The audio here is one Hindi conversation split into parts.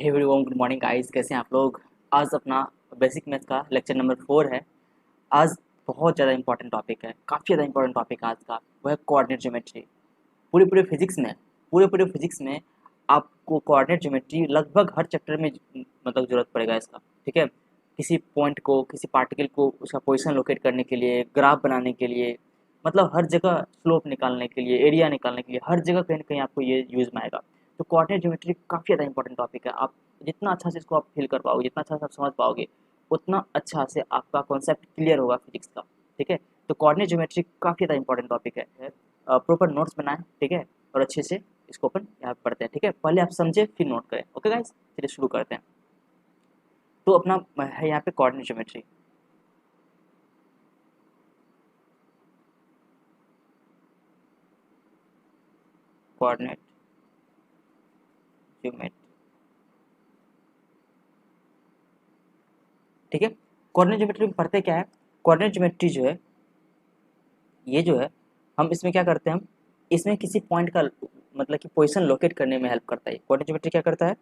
हे एवरीवन, गुड मॉर्निंग गाइस। कैसे हैं आप लोग। आज अपना बेसिक मैथ का लेक्चर नंबर 4 है। आज बहुत ज़्यादा इंपॉर्टेंट टॉपिक है, काफ़ी ज़्यादा इंपॉर्टेंट टॉपिक है आज का। वह है कोऑर्डिनेट ज्योमेट्री। पूरे फिजिक्स में आपको कोऑर्डिनेट ज्योमेट्री लगभग हर चैप्टर में मतलब ज़रूरत पड़ेगा इसका। ठीक है, किसी पॉइंट को, किसी पार्टिकल को उसका पोजीशन लोकेट करने के लिए, ग्राफ बनाने के लिए, मतलब हर जगह स्लोप निकालने के लिए, एरिया निकालने के लिए, हर जगह कहीं ना कहीं आपको ये यूज़ में आएगा। तो कोऑर्डिनेट ज्योमेट्री काफ़ी ज़्यादा इंपॉर्टेंट टॉपिक है। आप जितना अच्छा से इसको आप फील कर पाओगे, जितना अच्छा से आप समझ पाओगे, उतना अच्छा से आपका कॉन्सेप्ट क्लियर होगा फिजिक्स का। ठीक है, तो कोऑर्डिनेट ज्योमेट्री काफ़ी ज़्यादा इंपॉर्टेंट टॉपिक है। प्रॉपर नोट्स बनाएं, ठीक है, और अच्छे से इसको अपन यहाँ पे पढ़ते हैं। ठीक है, पहले आप समझे फिर नोट करें। ओके गाइस, चलिए शुरू करते हैं। तो अपना है यहाँ पे कोऑर्डिनेट ज्योमेट्री। कोऑर्डिनेट ज्योमेट्री, ठीक है। कोऑर्डिनेट ज्योमेट्री में पढ़ते क्या है। कोऑर्डिनेट ज्योमेट्री जो है, ये जो है, हम इसमें क्या करते हैं, हम इसमें किसी पॉइंट का मतलब कि पोजीशन लोकेट करने में हेल्प करता है। कोऑर्डिनेट ज्योमेट्री क्या करता है,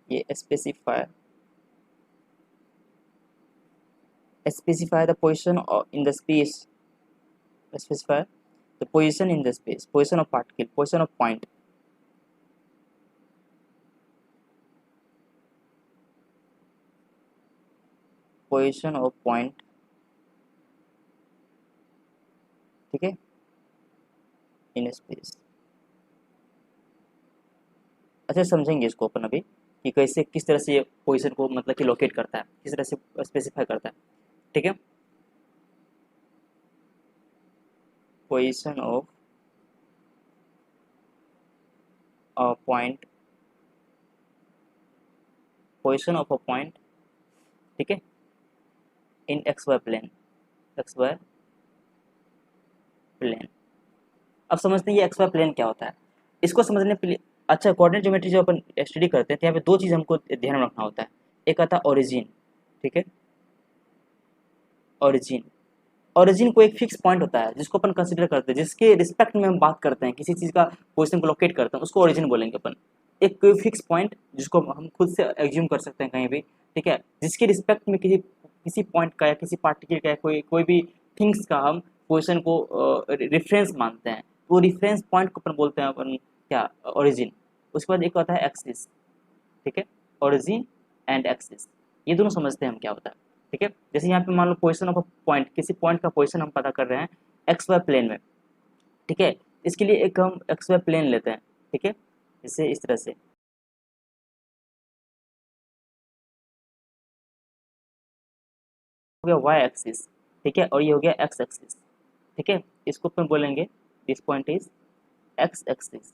ये specify the position in the space, specify the position in the space, position of particle, position of point, position of point, ठीक है, इन स्पेस। अच्छा, समझेंगे इसको अपन अभी कि कैसे, किस तरह से ये पोजीशन को मतलब कि लोकेट करता है, किस तरह से स्पेसिफाई करता है। ठीक है, position of point, position of a point, ठीक है, in X Y plane, X Y plane. अब समझते हैं ये एक्स वाई प्लेन क्या होता है। इसको समझने के लिए, अच्छा, कोऑर्डिनेट ज्योमेट्री जो अपन स्टडी करते हैं तो यहाँ पे दो चीज़ हमको ध्यान में रखना होता है। एक आता है ओरिजिन, ठीक है, ओरिजिन। ओरिजिन को एक फिक्स पॉइंट होता है जिसको अपन कंसीडर करते हैं, जिसके रिस्पेक्ट में हम बात करते हैं, किसी चीज़ का पोजीशन को लोकेट करते हैं, उसको ओरिजिन बोलेंगे अपन। एक कोई फिक्स पॉइंट जिसको हम खुद से एज्यूम कर सकते हैं कहीं भी, ठीक है, जिसके रिस्पेक्ट में किसी किसी पॉइंट का या किसी पार्टिकल का या कोई कोई भी थिंग्स का हम पोजीशन को रेफरेंस मानते हैं, तो रेफरेंस पॉइंट को अपन बोलते हैं अपन क्या, ओरिजिन। उसके बाद एक होता है एक्सिस, ठीक है, ओरिजिन एंड एक्सिस, ये दोनों समझते हैं हम क्या होता है। ठीक है, जैसे यहाँ पे मान लो पोजीशन ऑफ अ पॉइंट, किसी पॉइंट का पोजीशन हम पता कर रहे हैं एक्स वाई प्लेन में। ठीक है, इसके लिए एक हम एक्स वाई प्लेन लेते हैं। ठीक है, जैसे इस तरह से हो गया वाई एक्सिस, ठीक है, और ये हो गया एक्स एक्सिस। ठीक है, इसको अपन बोलेंगे this point is X axis,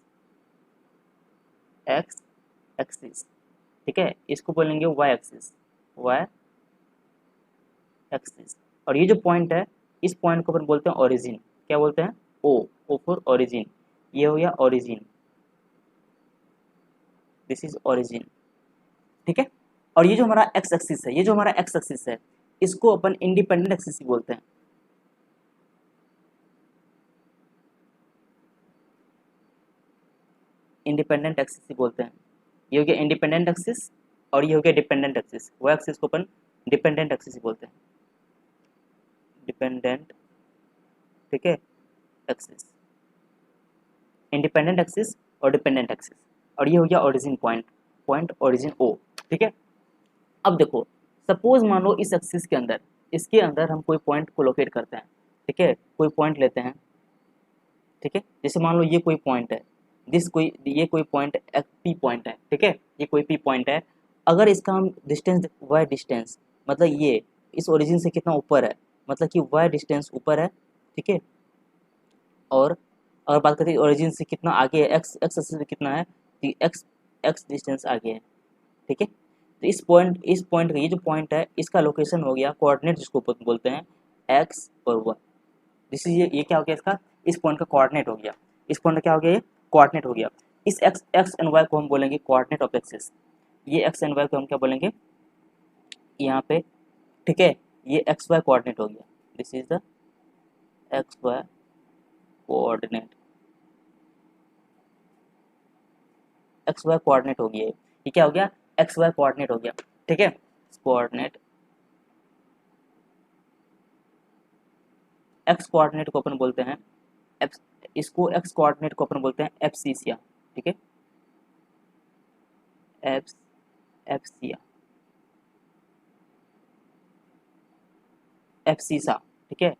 x axis. ठीक है, इसको बोलेंगे वाई एक्सिस, वाई एक्सिस। और ये जो पॉइंट है, इस पॉइंट को अपन बोलते हैं ओरिजिन। क्या बोलते हैं, ओ, ओ फॉर ओरिजिन। ये हो गया ओरिजिन, दिस इज ओरिजिन। ठीक है, और ये जो हमारा एक्स एक्सिस है, ये जो हमारा एक्स एक्सिस है, इसको अपन इंडिपेंडेंट एक्सिस बोलते हैं। इंडिपेंडेंट एक्सिस बोलते हैं। ये हो गया इंडिपेंडेंट एक्सिस, और ये हो गया डिपेंडेंट एक्सिस। वो एक्सिस को अपन डिपेंडेंट एक्सिस बोलते हैं, डिपेंडेंट, ठीक है, एक्सिस, इंडिपेंडेंट एक्सिस और डिपेंडेंट एक्सिस। और ये हो गया origin point, point origin O. ठीक है, अब देखो, सपोज मान लो इस एक्सिस के अंदर, इसके अंदर हम कोई पॉइंट को लोकेट करते हैं। ठीक है, कोई पॉइंट लेते हैं। ठीक है, जैसे मान लो ये कोई पॉइंट है, ये कोई पॉइंट पी पॉइंट है। ठीक है, ये कोई पी पॉइंट है। अगर इसका हम डिस्टेंस, वाई डिस्टेंस, मतलब ये इस ओरिजिन से कितना ऊपर है, मतलब कि वाई डिस्टेंस ऊपर है। ठीक है, और अगर बात करते हैं ओरिजिन से कितना आगे है, एक्स एक्स से कितना है, तो एक्स एक्स डिस्टेंस आगे है। ठीक है, तो इस पॉइंट का, ये जो पॉइंट है, इसका लोकेशन हो गया कोऑर्डिनेट, जिसको बोलते हैं एक्स और वाई। जैसे ये क्या हो गया, इसका, इस पॉइंट का कोऑर्डिनेट हो गया। इस पॉइंट का क्या हो गया, ये कोऑर्डिनेट हो गया। इस एक्स एक्स एंड वाई को हम बोलेंगे कोऑर्डिनेट ऑफ एक्सिस। ये एक्स एंड वाई को हम क्या बोलेंगे यहाँ पे। ठीक है, ये एक्स वाई कोऑर्डिनेट हो गया, this is the X Y coordinate, X Y coordinate हो गया है। ये क्या हो गया, एक्स वाई कोऑर्डिनेट हो गया, ठीक है। कोऑर्डिनेट, एक्स कोऑर्डिनेट को अपन बोलते हैं एफ, इसको एक्स कोऑर्डिनेट को अपन बोलते हैं एफसीसिया, ठीक है, एफ एफसिया, एफसीसा, ठीक है।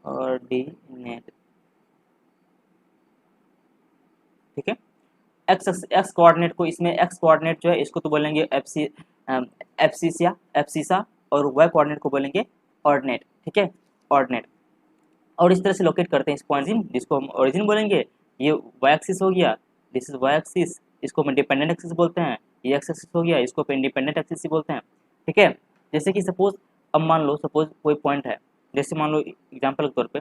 ऑर्डिनेट, ठीक है। एक्स एक्स कोऑर्डिनेट को, इसमें एक्स कोऑर्डिनेट जो है इसको तो बोलेंगे एफसीसिया, एफसीसा, और वाई कोऑर्डिनेट को बोलेंगे ऑर्डिनेट, ठीक है, ऑर्डिनेट। और इस तरह से लोकेट करते हैं इस पॉइंट, जिसको हम ओरिजिन बोलेंगे, ये वाई एक्सिस हो गया, दिस इज वाई एक्सिस, इसको हम डिपेंडेंट एक्सिस बोलते हैं, ये एक्स एक्सिस हो गया, इसको अपन इंडिपेंडेंट एक्सिस ही बोलते हैं, ठीक है। जैसे कि सपोज, अब मान लो सपोज कोई पॉइंट है, जैसे मान लो एग्जाम्पल के तौर पे,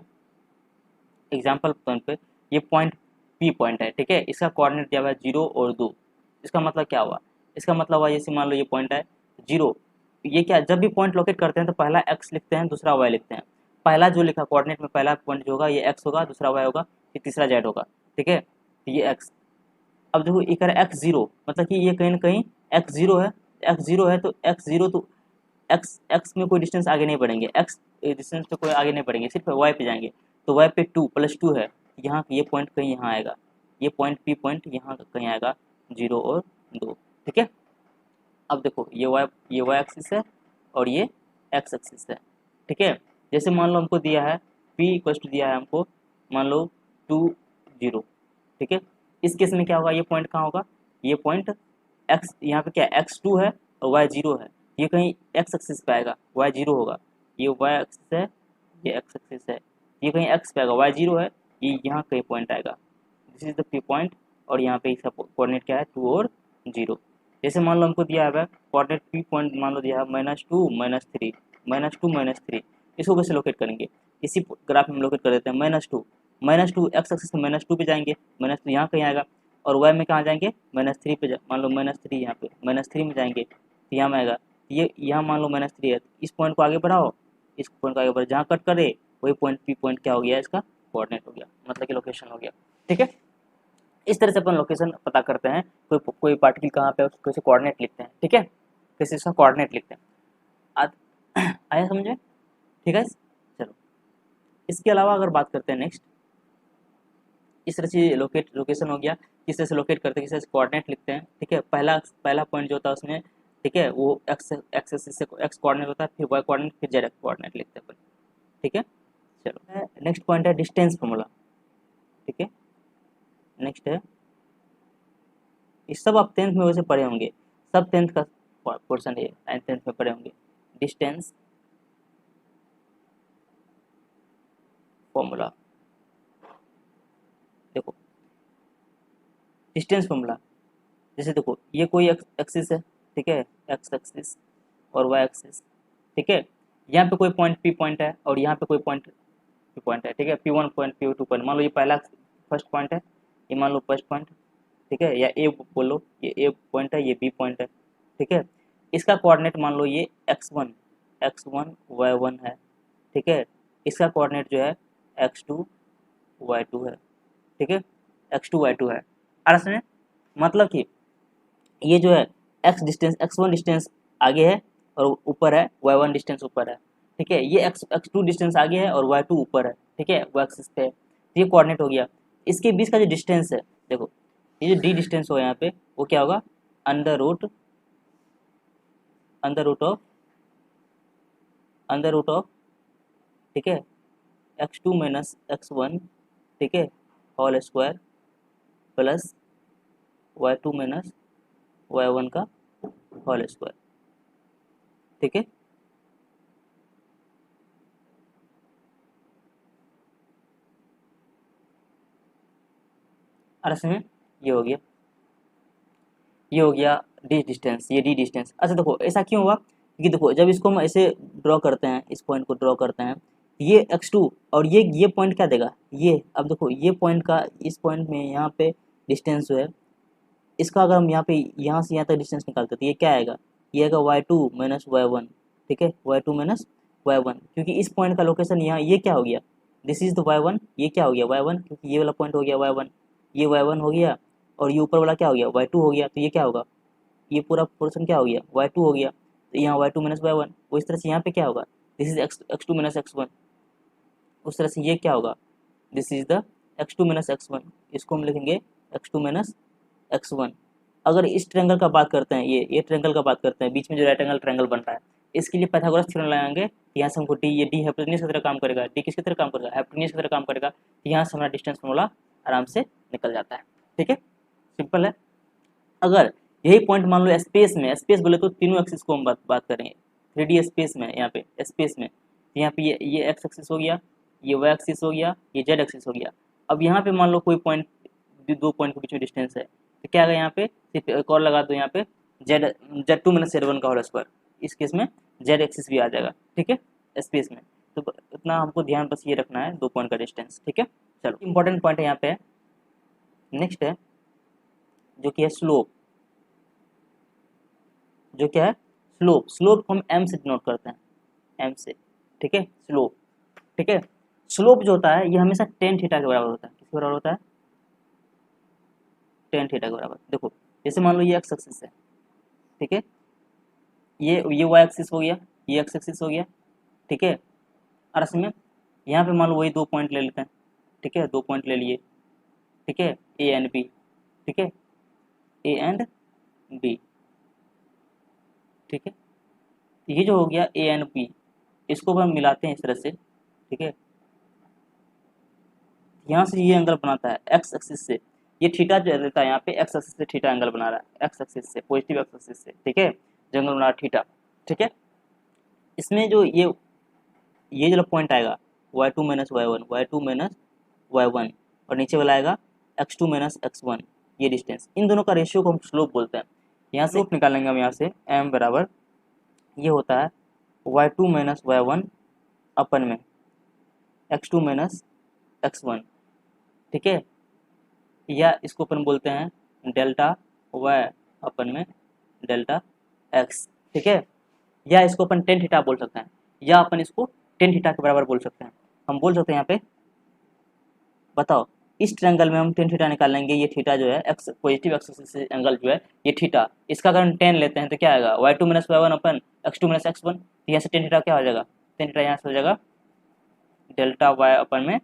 एग्जाम्पल के तौर पे ये पॉइंट पी पॉइंट है, ठीक है, इसका कोऑर्डिनेट दिया हुआ है 0 और 2। इसका मतलब क्या हुआ, इसका मतलब हुआ जैसे मान लो ये पॉइंट है 0, ये क्या, जब भी पॉइंट लोकेट करते हैं तो पहला एक्स लिखते हैं, दूसरा वाई लिखते हैं। पहला जो लिखा कोऑर्डिनेट में, पहला पॉइंट जो होगा ये एक्स होगा, दूसरा वाई होगा, फिर तीसरा जेड होगा, ठीक है, तो ये एक्स। अब देखो ये कह रहा है एक्स जीरो, मतलब कि ये कहीं ना कहीं एक्स जीरो है, एक्स जीरो है तो एक्स जीरो, तो एक्स एक्स में कोई डिस्टेंस आगे नहीं बढ़ेंगे, एक्स डिस्टेंस पे कोई आगे नहीं बढ़ेंगे, सिर्फ वाई पे जाएंगे, तो वाई पे 2 + 2 है, यहाँ ये पॉइंट कहीं यहाँ आएगा, ये पॉइंट पी पॉइंट यहाँ कहीं आएगा, 0 और 2, ठीक है। अब देखो ये वाई एक्सिस है और ये एक्स एक्सिस है, ठीक है। जैसे मान लो हमको दिया है पी इक्वल टू दिया है हमको, मान लो 2 0, ठीक है। इस केस में क्या होगा, ये पॉइंट कहाँ होगा, ये पॉइंट एक्स, यहाँ पे क्या x2 है और y0 है, ये कहीं एक्स एक्सिस पे आएगा, y0 होगा, ये वाई एक्सिस है, ये एक्स एक्सिस है, ये कहीं एक्स पे आएगा, y0 है, ये यहाँ कहीं पॉइंट आएगा, this is the P point, और यहाँ पे इसका कोऑर्डिनेट क्या है 2 और 0। जैसे मान लो हमको दिया है कोऑर्डिनेट पी पॉइंट, मान लो दिया है -2 -3, -2 -3, इसको कैसे लोकेट करेंगे, इसी ग्राफ में हम लोकेट कर देते हैं, -2 एक्स एक्सिस में -2 पे जाएंगे, -2 यहाँ कहीं आएगा, और वाई में कहाँ जाएंगे, -3 पे मान लो -3 यहाँ पे -3 में जाएंगे, तो यहाँ में आएगा, ये यहाँ मान लो -3 है, इस पॉइंट को आगे बढ़ाओ, इस पॉइंट को आगे बढ़ाओ, जहाँ कट करे वही पॉइंट पी पॉइंट क्या हो गया, इसका कोऑर्डिनेट हो गया, मतलब कि लोकेशन हो गया, ठीक है। इस तरह से अपन लोकेशन पता करते हैं, कोई पार्टिकल कहाँ पे है उसको कैसे कोऑर्डिनेट लिखते हैं, ठीक है, कैसे इसका कोऑर्डिनेट लिखते हैं। आया समझे, ठीक है। चलो, इसके अलावा अगर बात करते हैं नेक्स्ट, इस तरह से लोकेशन हो गया, किस तरह से लोकेट करते हैं, किस तरह से कोऑर्डिनेट लिखते हैं, ठीक है। पहला पॉइंट जो होता है उसमें, ठीक है, वो एक्स एक्सिस से एक्स कोऑर्डिनेट होता है, फिर वाई कोऑर्डिनेट, फिर जेड कोऑर्डिनेट लिखते हैं अपन, ठीक है। चलो, नेक्स्ट पॉइंट है डिस्टेंस फार्मूला, ठीक है। नेक्स्ट है, ये सब आप 10th में वैसे पढ़े होंगे, सब 10th का पोर्शन है, 9th 10th में पढ़े होंगे, डिस्टेंस फॉर्मूला। देखो डिस्टेंस फॉर्मूला, जैसे देखो ये कोई एक्सिस है, ठीक है, एक्स एक्सिस और वाई एक्सिस, ठीक है। यहाँ पे कोई पॉइंट पी पॉइंट है और यहाँ पे कोई पॉइंट पी पॉइंट है, ठीक है, P1 पॉइंट P2 पॉइंट, मान लो ये पहला फर्स्ट पॉइंट है, ये मान लो फर्स्ट पॉइंट, ठीक है, या ए बोलो, ये ए पॉइंट है, ये बी पॉइंट है, ठीक है। इसका कोऑर्डिनेट मान लो ये x1 y1 है, ठीक है। इसका कोऑर्डिनेट जो है x2 y2 है, ठीक है, x2 y2 है। अर्थ में मतलब कि ये जो है x1 डिस्टेंस आगे है और ऊपर है, y1 डिस्टेंस ऊपर है, ठीक है। ये x2 डिस्टेंस आगे है और y2 ऊपर है, ठीक है, वो एक्सिस पे है, तो ये कोऑर्डिनेट हो गया। इसके बीच का जो डिस्टेंस है, देखो ये जो d डिस्टेंस हो यहाँ पे, वो क्या होगा, अंडर रूट ऑफ, ठीक है, x2 - x1, ठीक है, whole square plus y2 - y1 का होल स्क्वायर, ठीक है। अर्थ में ये हो गया डी डिस्टेंस, ये डी डिस्टेंस। अच्छा देखो ऐसा क्यों हुआ, क्योंकि देखो जब इसको हम ऐसे ड्रॉ करते हैं, इस पॉइंट को ड्रॉ करते हैं, ये x2 और ये पॉइंट क्या देगा, ये, अब देखो ये पॉइंट का, इस पॉइंट में यहाँ पे डिस्टेंस जो है, इसका अगर हम यहाँ पे यहाँ से यहाँ तक डिस्टेंस निकालते तो ये क्या आएगा, ये आएगा y2 - y1, ठीक है, y2 माइनस y1, क्योंकि इस पॉइंट का लोकेशन यहाँ ये क्या हो गया, दिस इज द y1, ये क्या हो गया y1, क्योंकि ये वाला पॉइंट हो गया y1, ये y1 हो गया, और ये ऊपर वाला क्या हो गया y2 हो गया, तो ये क्या होगा, ये पूरा पोर्शन क्या हो गया y2 हो गया, तो यहाँ y2 माइनस y1, वो इस तरह से यहाँ पे क्या होगा, this is x2 minus x1, उस तरह से ये क्या होगा, this is the x2 minus x1, इसको हम लिखेंगे x2 माइनस x1। अगर इस ट्रायंगल का बात करते हैं, ये ट्रायंगल का बात करते हैं, बीच में जो राइट एंगल ट्रायंगल बनता है, इसके लिए पाइथागोरस थ्योरम लगाएंगे, यहाँ से हमको डी, ये डी हाइपोटेन्यूज की तरह काम करेगा, डी किसकी तरह काम करेगा, हाइपोटेन्यूज की तरह काम करेगा, यहाँ से हमारा डिस्टेंस फॉर्मूला आराम से निकल जाता है। ठीक है, सिंपल है। अगर यही पॉइंट मान लो स्पेस में, स्पेस बोले तो तीनों एक्सिस को हम बात करेंगे, 3D स्पेस में, यहाँ पे स्पेस में, यहाँ पे ये एक्स एक्सिस हो गया, ये वाई एक्सिस हो गया, ये जेड एक्सिस हो गया। अब यहाँ पे मान लो कोई पॉइंट, दो पॉइंट के बीच में डिस्टेंस है, तो क्या आएगा यहाँ पे, सिर्फ एक और लगा दो यहाँ पे Z2 माइनस Z1 का होल स्क्वायर, इस केस में जेड एक्सिस भी आ जाएगा। ठीक है, स्पेस में, तो इतना हमको ध्यान बस ये रखना है, दो पॉइंट का डिस्टेंस। ठीक है, चलो इंपॉर्टेंट पॉइंट है यहाँ पे, नेक्स्ट है जो कि है स्लोप, जो क्या है स्लोप, स्लोप को हम m से डिनोट करते हैं, m से। ठीक है, स्लोप, ठीक है, स्लोप जो होता है ये हमेशा टेन थीटा के बराबर होता है, किसके बराबर होता है, टेन थीटा के बराबर। देखो जैसे मान लो ये एक्स एक्सिस है, ठीक है, ये वाई एक्सिस हो गया, ये एक्स एक्सिस हो गया, ठीक है, और इसमें यहाँ पे मान लो वही दो पॉइंट ले लेते हैं, ठीक है, दो पॉइंट ले लिए, ठीक है, ए एंड बी, ठीक है, ए एंड बी, ठीक है, ये जो हो गया ए एंड बी, इसको हम मिलाते हैं इस तरह से, ठीक है, यहाँ से ये एंगल बनाता है एक्स एक्सिस से, ये थीटा जो रहता है यहाँ पे एक्स एक्सिस से थीटा एंगल बना रहा है, एक्स एक्सिस से, पॉजिटिव एक्स एक्सिस से, ठीक है, जो एंगल बना रहा है थीटा। ठीक है, इसमें जो ये जो पॉइंट आएगा y2 minus y1, y2 minus y1, और नीचे वाला आएगा x2 माइनस x1, ये डिस्टेंस, इन दोनों का रेशियो को हम स्लोप बोलते हैं। यहाँ से निकालेंगे हम, यहाँ से m बराबर ये होता है y2 माइनस y1 अपन में x2 माइनस x1, ठीक है, या इसको अपन बोलते हैं डेल्टा y अपन में डेल्टा x, ठीक है, या इसको अपन टेन थीटा बोल सकते हैं, या अपन इसको टेन थीटा के बराबर बोल सकते हैं। हम बोल सकते हैं यहाँ पे, बताओ इस ट्रायंगल में हम टेन थीटा निकाल लेंगे, ये थीटा जो है एक्स पॉजिटिव एक्स एक्सिस से एंगल जो है ये थीटा, इसका अगर हम टेन लेते हैं तो क्या आएगा y2 माइनस y1 अपन x2 माइनस x1, तो यहाँ से टेन थीटा क्या हो जाएगा, टेन थीटा यहाँ से हो जाएगा डेल्टा y अपन में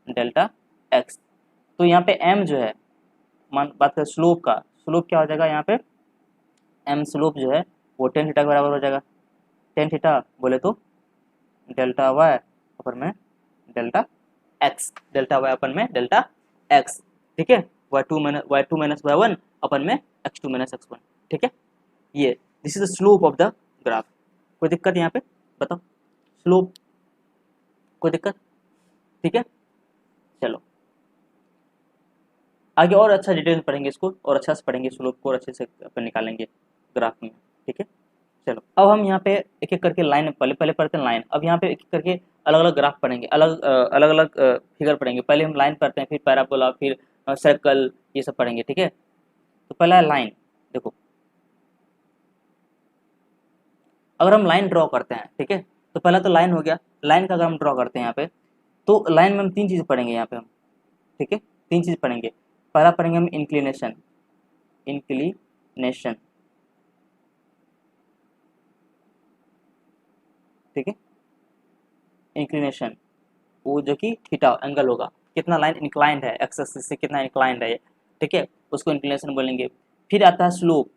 डेल्टा x। तो यहाँ पे m जो है, मान बात करें स्लोप का, स्लोप क्या हो जाएगा यहाँ पे, m स्लोप जो है वो टेन थीटा के बराबर हो जाएगा, टेन थीटा बोले तो डेल्टा y अपन में डेल्टा x, डेल्टा y अपन में डेल्टा x, ठीक है, y2 माइनस y1 अपन में x2 माइनस x1, ठीक है, ये this is the slope of the graph. कोई दिक्कत यहाँ पे बताओ, स्लोप कोई दिक्कत, ठीक है, चलो आगे और अच्छा डिटेल में पढ़ेंगे इसको, और अच्छा से पढ़ेंगे स्लोप को, और अच्छे से अपन निकालेंगे ग्राफ में, ठीक है। चलो अब हम यहाँ पे एक एक करके लाइन, पहले पढ़ते हैं लाइन, अब यहाँ पे एक एक करके अलग अलग ग्राफ पढ़ेंगे, अलग अलग फिगर पढ़ेंगे। पहले हम लाइन पढ़ते हैं, फिर पैराबोला, फिर सर्कल, ये सब पढ़ेंगे, ठीक है। तो पहला है लाइन। देखो अगर हम लाइन ड्रॉ करते हैं, ठीक है, तो पहला तो लाइन हो गया, लाइन का अगर हम ड्रॉ करते हैं यहाँ पे, तो लाइन में हम तीन चीज़ पढ़ेंगे यहाँ पे हम, ठीक है, तीन चीज़ पढ़ेंगे। पहला पढ़ेंगे हम इंक्लिनेशन, इंक्लिनेशन, ठीक है, इंक्लिनेशन, वो जो कि थीटा एंगल होगा, कितना लाइन इंक्लाइंड है, एक्स एक्सिस से कितना इंक्लाइंड है, ठीक है, उसको इंक्लिनेशन बोलेंगे। फिर आता है स्लोप,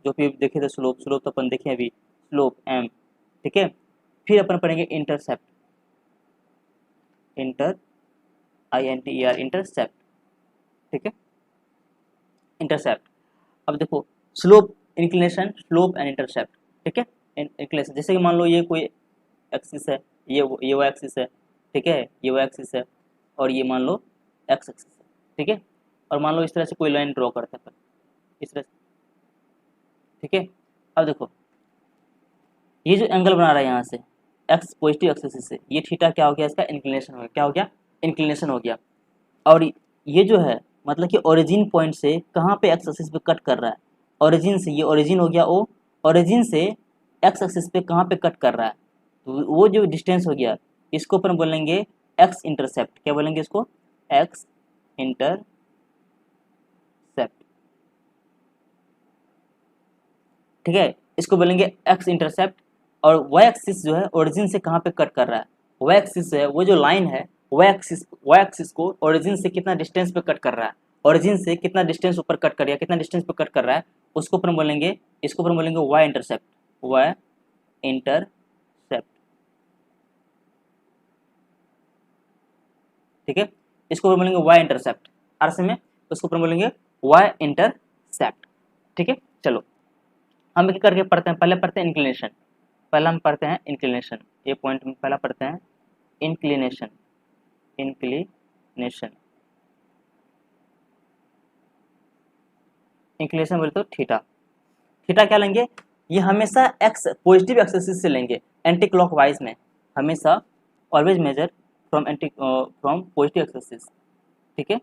जो फिर देखे थे स्लोप, स्लोप तो अपन देखे अभी, स्लोप एम, ठीक है। फिर अपन पढ़ेंगे इंटरसेप्ट, INTER, इंटरसेप्ट, ठीक है, इंटरसेप्ट। अब देखो slope, inclination, slope and intercept, ठीक है। इंक्लिनेशन जैसे कि मान लो ये कोई एक्सिस है, ये वो एक्सिस है, ठीक है, ये वो एक्सिस है, और ये मान लो एक्स एक्सिस है, ठीक है, और मान लो इस तरह से कोई लाइन ड्रॉ करते हैं इस तरह से, ठीक है। अब देखो ये जो एंगल बना रहा है यहाँ से एक्स पॉजिटिव एक्सिस से, ये थीटा क्या हो गया, इसका इंक्लिनेशन हो गया, क्या हो गया, इंक्लिनेशन हो गया। और ये जो है मतलब कि ओरिजिन पॉइंट से कहाँ पे एक्स एक्सिस पे कट कर रहा है, ओरिजिन से, ये ओरिजिन हो गया ओ, ओरिजिन से एक्स एक्सिस पे कहाँ पे कट कर रहा है, तो वो जो डिस्टेंस हो गया इसको अपन बोलेंगे एक्स इंटरसेप्ट। क्या बोलेंगे इसको? X intercept. ठीक है, इसको बोलेंगे एक्स इंटरसेप्ट। और वाई एक्सिस जो है ओरिजिन से कहाँ पे कट कर रहा है, वाई एक्सिस है वो जो लाइन है, वाई एक्सिस को ओरिजिन से कितना डिस्टेंस पे कट कर रहा है, ओरिजिन से कितना डिस्टेंस ऊपर कट कर रहा है, कितना डिस्टेंस पे कट कर रहा है, उसको अपन बोलेंगे, इसको अपन बोलेंगे वाई इंटरसेप्ट। Y intercept. ठीक है, इसको अपन बोलेंगे वाई इंटरसेप्ट। आरसे में उसको अपन बोलेंगे वाई इंटरसेप्ट। ठीक है, चलो हम एक करके पढ़ते हैं। पहले पढ़ते हैं इंक्लिनेशन। पहला हम पढ़ते हैं इंक्लिनेशन, ये पॉइंट में पहला पढ़ते हैं इंक्लिनेशन। इंक्लिनेशन इंक्लिनेशन बोले तो थीटा। थीटा क्या लेंगे, ये हमेशा एक्स पॉजिटिव एक्सिस से लेंगे, एंटी क्लॉकवाइज में हमेशा, always measure from positive axis. ठीक है,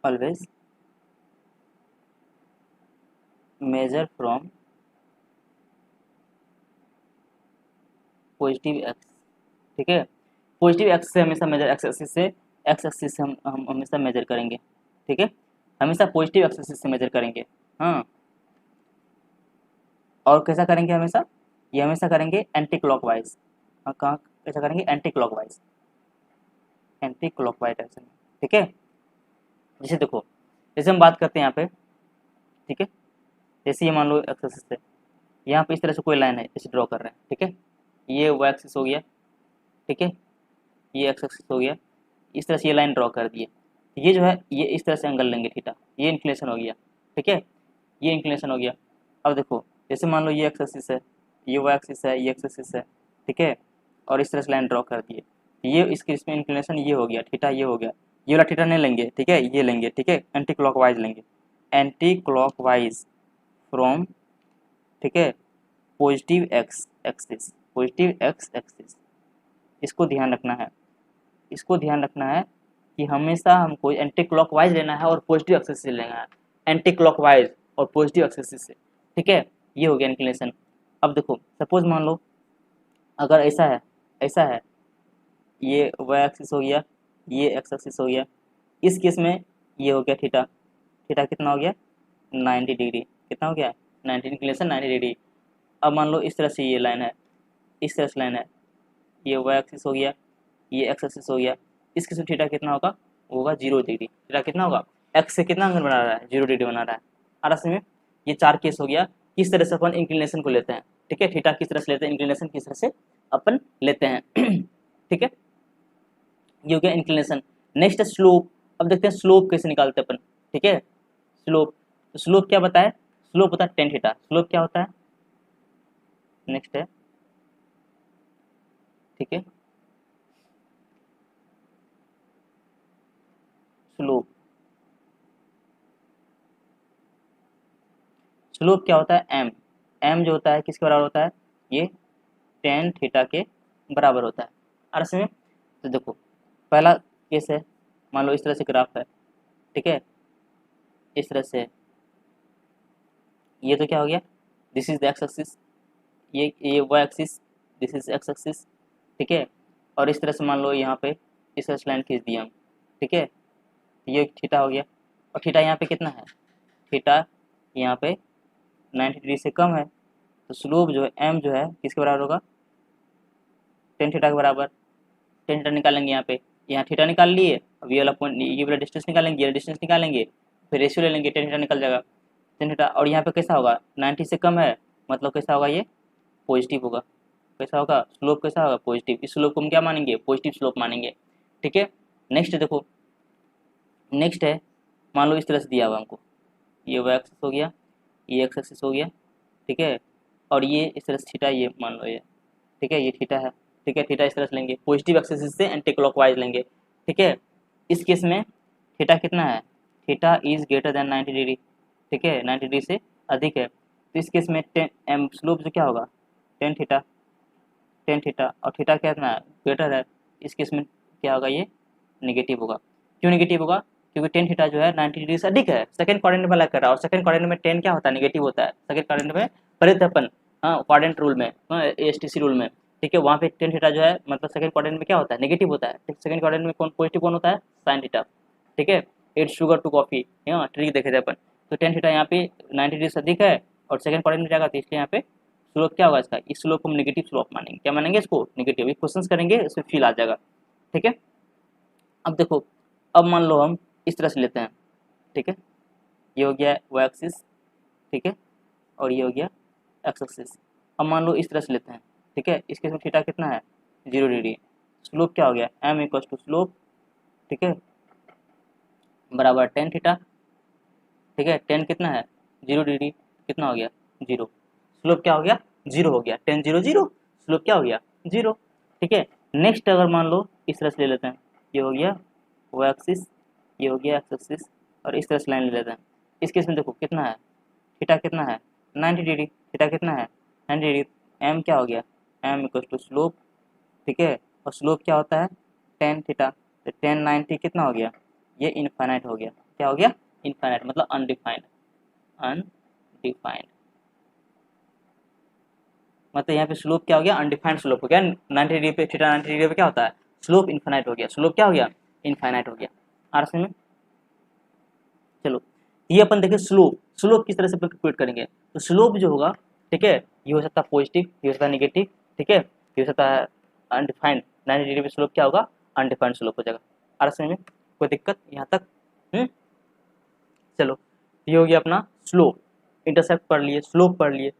always measure from positive x. ठीक है, पॉजिटिव एक्स से हमेशा मेजर, एक्स एक्सिस से, एक्स एक्सिस से हम हमेशा मेजर करेंगे। ठीक है, हमेशा पॉजिटिव एक्सिस से मेजर करेंगे। हाँ, और कैसा करेंगे हमेशा, ये हमेशा करेंगे एंटी क्लॉकवाइज। हाँ, कहाँ कैसा करेंगे, anti clockwise, anti clockwise direction में। ठीक है, जैसे देखो, जैसे हम बात करते हैं यहाँ पे। ठीक है, जैसे ये मान लो एक्स एक्सिस है, यहाँ पे इस तरह से कोई लाइन है, इसे ड्रॉ कर रहे हैं। ठीक है, ये वाई एक्सिस हो गया। ठीक है, ये एक्स एक्सिस हो गया, इस तरह से ये लाइन ड्रॉ कर दिए। ये जो है ये इस तरह से एंगल लेंगे थीटा, ये इंक्लिनेशन हो गया। ठीक है, ये इंक्लिनेशन हो गया। अब देखो, जैसे मान लो ये एक्स एक्सिस है, ये वाई एक्सिस है, ये एक्स एक्सिस है। ठीक है, और इस तरह से लाइन ड्रॉ कर दिए, ये इसके इसमें इंक्लिनेशन ये हो गया थीटा, ये हो गया। ये वाला थीटा नहीं लेंगे, ठीक है, ये लेंगे। ठीक है, एंटी क्लॉकवाइज लेंगे, एंटी क्लॉकवाइज फ्रॉम, ठीक है, positive x axis, positive x axis. इसको ध्यान रखना है, इसको ध्यान रखना है कि हमेशा हमको एंटी क्लॉकवाइज लेना है और पॉजिटिव एक्सिस से लेना है, एंटी क्लॉकवाइज और पॉजिटिव एक्सिस से। ठीक है, ये हो गया इंक्लिनेशन। अब देखो, सपोज मान लो अगर ऐसा है, ऐसा है, ये वाई एक्सिस हो गया, ये एक्स एक्सिस हो गया, इस केस में ये हो गया थीटा। थीटा कितना हो गया, 90 डिग्री। कितना हो गया, 90, इंक्लिनेशन 90 डिग्री। अब मान लो इस तरह से ये लाइन है, इस तरह से लाइन है, ये वाई एक्सिस हो गया, ये एक्स एक्सिस हो गया। इस केस में थीटा कितना होगा, होगा 0 डिग्री। थीटा कितना होगा, एक्स से कितना एंगल बना रहा है, 0 डिग्री बना रहा है। और ऐसे में ये चार केस हो गया, किस तरह से अपन इंक्लिनेशन को लेते हैं। ठीक है, थीटा किस तरह से लेते हैं, इंक्लिनेशन किस तरह से अपन लेते हैं। ठीक है, ये हो गया इंक्लिनेशन। नेक्स्ट है स्लोप। अब देखते हैं स्लोप कैसे निकालते हैं अपन। ठीक है, स्लोप, तो स्लोप क्या बताए, स्लोप होता है टेन थीटा। स्लोप क्या होता है, नेक्स्ट है, ठीक है, स्लोप। स्लोप क्या होता है, एम। एम जो होता है किसके बराबर होता है, ये टेन थीटा के बराबर होता है। और इसमें तो देखो, पहला केस है, मान लो इस तरह से ग्राफ है। ठीक है, इस तरह से, ये तो क्या हो गया, this is the X axis, ये Y axis, this is X axis. ठीक है, और इस तरह से मान लो यहाँ पे इस तरह से लाइन खींच दिया हम। ठीक है, ये थीटा हो गया, और थीटा यहाँ पे कितना है, थीटा यहाँ पे 90 डिग्री से कम है, तो स्लोप जो है एम जो है किसके बराबर होगा, टेन थीटा के बराबर। टेन थीटा निकालेंगे यहाँ पे, यहाँ थीटा निकाल लिए, अब ये वाला पॉइंट, ये वाला डिस्टेंस निकालेंगे, ये डिस्टेंस निकालेंगे, फिर रेशियो ले लेंगे, टेन थीटा निकल जाएगा। टेन थीटा, और यहाँ पे कैसा होगा, 90 से कम है, मतलब कैसा होगा, ये पॉजिटिव होगा। कैसा होगा, स्लोप कैसा होगा, पॉजिटिव। इस स्लोप को हम क्या मानेंगे, पॉजिटिव स्लोप मानेंगे। ठीक है, नेक्स्ट देखो, नेक्स्ट है, मान लो इस तरह से दिया हुआ हमको, ये वाई एक्सिस हो गया, ये एक्स एक्सिस हो गया। ठीक है, और ये इस तरह से थीटा, ये मान लो ये, ठीक है, ये थीटा है। ठीक है, थीटा इस तरह से लेंगे, पॉजिटिव एक्सिस से एंटी क्लॉकवाइज लेंगे। ठीक है, इस केस में थीटा कितना है, theta is greater than 90 degree. ठीक है, 90 डिग्री से अधिक है, तो इस केस में टेन एम स्लोप जो क्या होगा, टेन थीटा, टेन थीटा, और थीटा कितना है, ग्रेटर है। इस केस में क्या होगा, ये नेगेटिव होगा। क्यों नेगेटिव होगा, क्योंकि टेन थीटा जो है 90 डिग्री से अधिक है, सेकंड क्वाड्रेंट में ला कर रहा है, और सेकंड क्वाड्रेंट में टेन क्या होता है, नेगेटिव होता है सेकंड क्वाड्रेंट में, परितपन, हाँ क्वाड्रेंट रूल में, एएसटीसी रूल में, ठीक है, वहाँ पे टेन थीटा जो है मतलब सेकंड क्वाड्रेंट में क्या होता है, नेगेटिव होता है, सेकंड क्वाड्रेंट में कौन पॉजिटिव कौन होता है, साइन थीटा, ठीक है। एट शुगर टू कॉफी, हाँ ट्रिक देखे थे अपन, तो टेन थीटा यहाँ पे 90 डिग्री से अधिक है और सेकंड क्वाड्रेंट में जाएगा, तो इसलिए यहाँ पे स्लोप क्या होगा इसका, इस स्लोप को हम नेगेटिव स्लोप मानेंगे, क्या मानेंगे इसको, नेगेटिव। क्वेश्चन करेंगे इसमें फील आ जाएगा, ठीक है। अब देखो, अब मान लो हम इस तरह से लेते हैं, ठीक है, ये हो गया वाई एक्सिस, ठीक है, और ये हो गया एक्स एक्सिस। अब मान लो इस तरह से लेते हैं, ठीक है, इसके में थीटा कितना है, 0 डिग्री, स्लोप क्या हो गया, एम इक्वल टू स्लोप, ठीक है, बराबर टेन थीटा, ठीक है, टेन कितना है 0 डिग्री, कितना हो गया 0, स्लोप क्या हो गया 0 हो गया, टेन 0 0, स्लोप क्या हो गया 0, ठीक है। नेक्स्ट अगर मान लो इस तरह से ले लेते हैं, ये हो गया वाई एक्सिस, ये हो गया एक्स एक्सिस, और इस तरह से लाइन ले लेते हैं। इस केस में देखो कितना है, थीटा कितना है 90 डिग्री, थीटा कितना है 90 डिग्री, एम क्या हो गया, एम इक्वल टू स्लोप, ठीक है, और स्लोप क्या होता है टेन थीटा, तो टेन 90 कितना हो गया, ये इनफाइनाइट हो गया, क्या हो गया इनफाइनाइट, मतलब अनडिफाइंड, अनडिफाइंड, मतलब यहाँ पे स्लोप क्या हो गया, अनडिफाइंड स्लोप हो गया, 90 डिग्री पे थीटा 90 डिग्री पे क्या होता है, स्लोप इनफाइनाइट हो गया, स्लोप क्या हो गया इनफाइनाइट हो गया। आर में चलो, ये अपन देखें स्लोप, स्लोप किस तरह से अपन कैलकुलेट करेंगे, तो स्लोप जो होगा, ठीक है, ये हो सकता है पॉजिटिव, ये हो सकता है नेगेटिव, ठीक है, ये हो सकता है अनडिफाइंड, 90 डिग्री पे स्लोप क्या होगा, अनडिफाइंड स्लोप हो जाएगा। आर में कोई दिक्कत यहाँ तक, चलो, ये हो गया अपना स्लोप, इंटरसेप्ट पढ़ लिए, स्लोप पढ़ लिए,